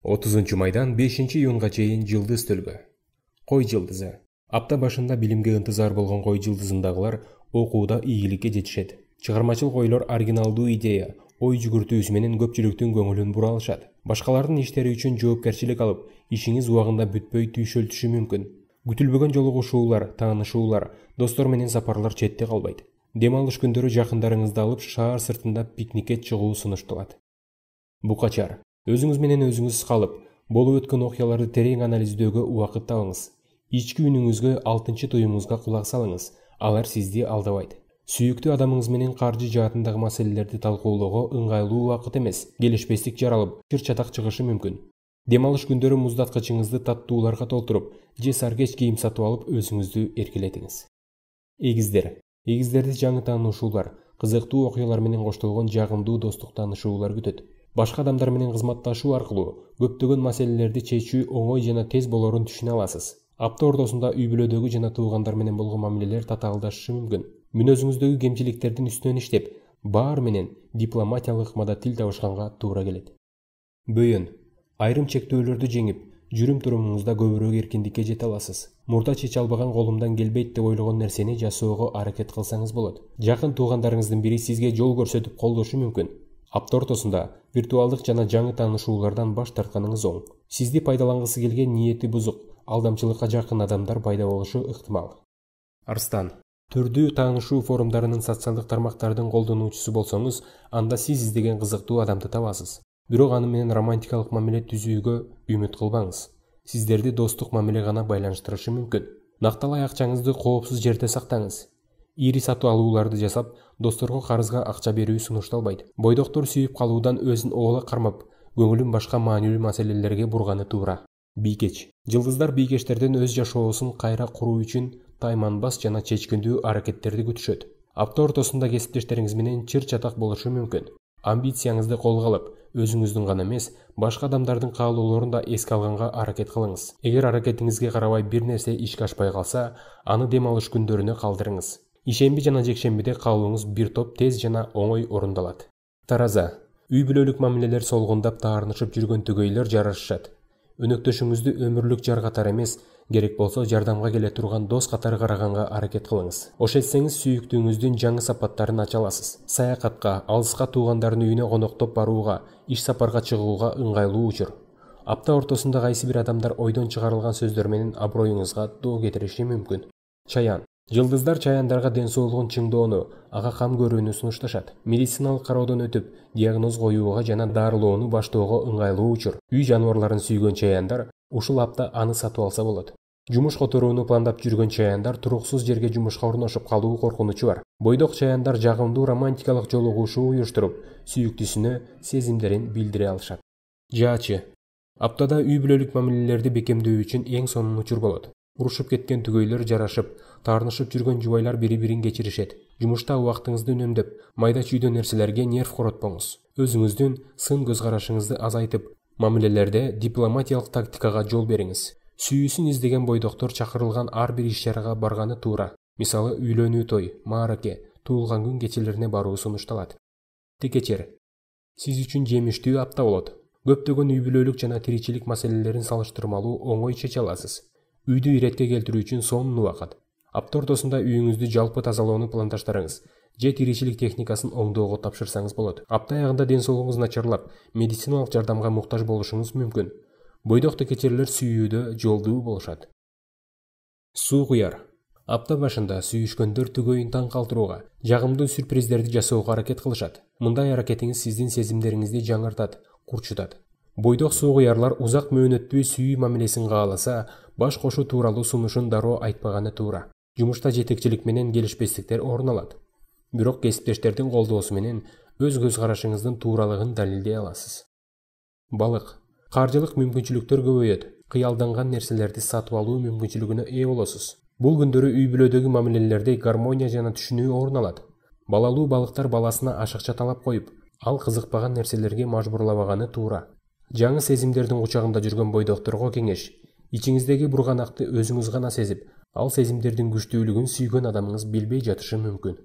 30 майдан 5-июнга чейин жылдыз төлгө. Кой жылдызы. Апта башында билимге ынтызар болгон кой жылдызындагылар окууда ийгиликке жетишет. Чыгармачыл койлор оригиналдуу идея, ой жүгүртүүсү менен көпчүлүктүн көңүлүн бура алышат. Башкалардын иштери үчүн жоопкерчилик алып, ишиңиз убагында бүтпөй түйшөлтүшү мүмкүн. Күтүлбөгөн жолугушуулар, таанышуулар, достор менен сапарлар четте калбайт. Дем алыш күндөрү жакындарыңызды алып шаар сыртында пикникке чыгуу сунушталат. Букачар. Өзүңүз менен өзүңүз калып, болуп өткөн окуяларды терең анализдөөгө убакыт табыңыз. Ички үнүңүзгө, алтынчы туюңузга кулак салыңыз. Алар сизди алдабайт. Сүйүктүү адамыңыз менен каржы жаатындагы маселелерди талкуулоого ыңгайлуу убакыт эмес. Келишпестик жаралып, чыр-чатак чыгышы мүмкүн. Дем алыш күндөрү муздаткычыңызды таттууларга толтуруп, же саркеч кийим сатып алып өзүңүздү эркелетиңиз. Эгиздер. Эгиздерди жаңы таанышуулар, кызыктуу окуялар менен коштолгон жагымдуу достук таанышуулар күтөт. Башка адамдар менен кызматташуу аркылуу көптөгөн маселелерди чечүү оңой жана тез болорун түшүнө аласыз. Апта ортосунда үй-бүлөдөгү жана туугандар менен болгон мамилелер татаалдашышы мүмкүн. Мүнөзүңүздөгү кемчиликтердин үстүнөн иштеп, баар менен дипломатиялык ыкмада тил табышканга туура келет. Бөйөн. Айрым чектөөлөрдү жеңип, жүрүм-турумуңузда көбүрөөк эркиндикке жете аласыз. Мурда чече албаган колумдан келбейт деп ойлогон нерсени жасоого аракет кылсаңыз болот. Жакын туугандарыңыздын бири сизге жол көрсөтүп колдошу мүмкүн. Апта ортосунда виртуалдык жана жаңы таанышуулардан баш тартканыңыз оң. Сизди пайдалангысы келген ниети бузук, алдамчылыкка жакын адамдар пайда болушу ыктымал. Арстан. Түрдүү таанышуу форумдарынын социалдык тармактардын колдонуучусу болсоңуз, анда сиз издеген кызыктуу адамды табасыз. Бирок аны менен романтикалык мамиле түзүүгө үмүт кылбаңыз. Сиздерди достук мамиле гана байланыштырышы мүмкүн. Накталай акчаңызды коопсуз жерде сактаңыз. Ири сатып алууларды жасап, досторго карызга акча берүү сунушталбайт. Бойдоктор сүйүп калуудан өзүн оола кармап, көңүлүн башка маанилүү маселелерге бурганы туура. Бийкеч. Жылдыздар бийкечтерден өз жашоосун кайра куруу үчүн тайманбас жана чечкиндүү аракеттерди күтүшөт. Апта ортосунда кесиптештериңиз менен чыр-чатак болушу мүмкүн. Амбицияңызды колго алып, өзүңүздүн гана эмес, башка адамдардын каалоолорун да эске алганга аракет кылыңыз. Эгер аракетиңизге карабай бир нерсе ишке ашпай калса, аны дем алыш күндөрүнө калтырыңыз. Ишемби жана жекшембиде калууңуз бир топ тез жана оңой орундалат. Тараза. Үй-бүлөлүк мамилелер солгундап таарынышып жүргөн түгөйлөр жарашышат. Өнөктөшүңүздү өмүрлүк жар катары эмес, керек болсо жардамга келе турган дос катары караганга аракет кылыңыз. Ош этсеңиз сүйүктүүңүздүн жаңы сапаттарын ача аласыз. Саякатка, алыска туугандардын үйүнө коноктоп барууга, иш сапарга чыгууга ыңгайлуу учур. Апта ортосунда кайсы бир адамдар ойдон чыгарылган сөздөр менен аброюңузга доо кетириши мүмкүн. Чаян. Жылдыздар чаяндарга ден соолугун чыңдоону, ага кам көрүүнү сунушташат. Медициналык кароодон өтүп, диагноз коюуга жана дарылоону баштоого ыңгайлуу учур. Үй жаныбарларын сүйгөн чаяндар ушул апта аны сатып алса болот. Жумуш которууну пландап жүргөн чаяндар туруксуз жерге жумушка орношуп калуу коркунучу бар. Бойдок чаяндар жагымдуу романтикалык жолугушуу уюштуруп, сүйүктүүсүнө сезимдерин билдире алышат. Жаачы. Аптада үй-бүлөлүк мамилелерди бекемдөө үчүн эң сонун учур болот. Урушуп кеткен түгөйлөр жарашып, таарынышып жүргөн жубайлар бири-бирин кечиришет. Жумушта убактыңызды үнөмдөп, майда чүйдө нерселерге нерв коротпоңуз. Өзүңүздүн сын көз карашыңызды азайтып, мамилелерде дипломатиялык тактикага жол бериңиз. Сүйүүсүн издеген бойдоктор чакырылган ар бир иш-чарага барганы туура. Мисалы, үйлөнүү той, маараке, туулган күн кечелерине баруу сунушталат. Текечер. Сиз үчүн жемиштүү апта болот. Көптөгөн үй-бүлөлүк жана тиричилик маселелерин салыштырмалуу оңой чече аласыз. Үйдү иретке келтирүү үчүн сонун убакыт. Апта ортосунда үйүңүздү жалпы тазалоону пландаштарыңыз, же тиричилик техникасын оңдоого тапшырсаңыз болот. Апта аягында ден соолугуңуз начарлап, медициналык жардамга муктаж болушуңуз мүмкүн. Бойдок текечерлер сүйүүдө жолдуу болушат. Суу куяр. Апта башында сүйүшкөндөр түгөйүн таң калтырууга, жагымдуу сюрприздерди жасоого аракет кылышат. Мындай аракетиңиз сиздин сезимдериңизди жаңыртат, курчутат. Бойдок суу куярлар узак мөөнөттүү сүйүү мамилесин кааласа, баш кошуу тууралуу сунушун дароо айтпаганы туура. Жумушта жетекчилик менен келишпестиктер орун алат. Бирок кесиптештердин колдоосу менен өз көз карашыңыздын тууралыгын далилдей аласыз. Балык. Каржылык мүмкүнчүлүктөр көбөйөт. Кыялданган нерселерди сатып алуу мүмкүнчүлүгүнө ээ болосуз. Бул күндөрү үй-бүлөдөгү мамилелерде гармония жана түшүнүү орун алат. Балалуу балыктар баласына ашыкча талап коюп, ал кызыкпаган нерселерге мажбурлабаганы туура. Жаңы сезимдердин кучагында жүргөн бойдокторго кеңеш. Ичиңиздеги бурганакты өзүңүз гана сезип, ал сезимдердин күчтүүлүгүн сүйгөн адамыңыз билбей жатышы мүмкүн.